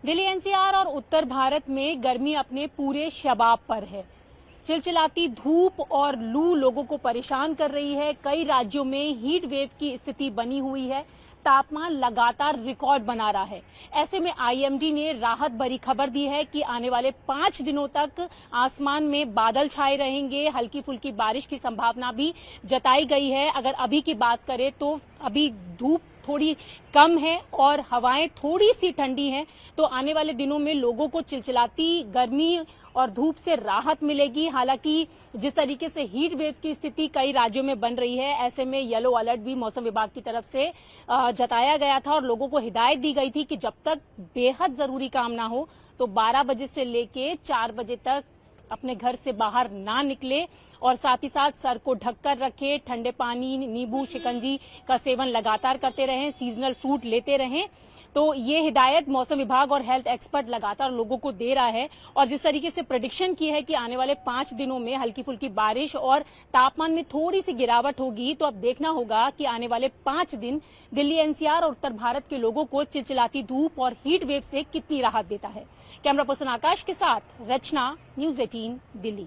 Delhi NCR और उत्तर भारत में गर्मी अपने पूरे शबाब पर है। चिलचिलाती धूप और लू लोगों को परेशान कर रही है। कई राज्यों में हीट वेव की स्थिति बनी हुई है। तापमान लगातार रिकॉर्ड बना रहा है। ऐसे में आईएमडी ने राहत भरी खबर दी है कि आने वाले 5 दिनों तक आसमान में बादल छाए रहेंगे। हल्की फुल्की बारिश की संभावना भी जताई गई है। अगर अभी की बात करें तो अभी धूप थोड़ी कम है और हवाएं थोड़ी सी ठंडी हैं, तो आने वाले दिनों में लोगों को चिलचिलाती गर्मी और धूप से राहत मिलेगी। हालांकि जिस तरीके से हीट वेव की स्थिति कई राज्यों में बन रही है, ऐसे में येलो अलर्ट भी मौसम विभाग की तरफ से जताया गया था और लोगों को हिदायत दी गई थी कि जब तक बेहद जरूरी काम ना हो तो 12 बजे से लेके 4 बजे तक अपने घर से बाहर ना निकले और साथ ही साथ सर को ढककर रखें। ठंडे पानी, नींबू, शिकंजी का सेवन लगातार करते रहें। सीजनल फ्रूट लेते रहें। तो ये हिदायत मौसम विभाग और हेल्थ एक्सपर्ट लगातार लोगों को दे रहा है। और जिस तरीके से प्रेडिक्शन की है कि आने वाले 5 दिनों में हल्की फुल्की बारिश और तापमान में थोड़ी सी गिरावट होगी, तो अब देखना होगा कि आने वाले 5 दिन दिल्ली एनसीआर और उत्तर भारत के लोगों को चिलचिलाती धूप और हीट वेव से कितनी राहत देता है। कैमरा पर्सन आकाश के साथ रचना, न्यूज़ 18 दिल्ली।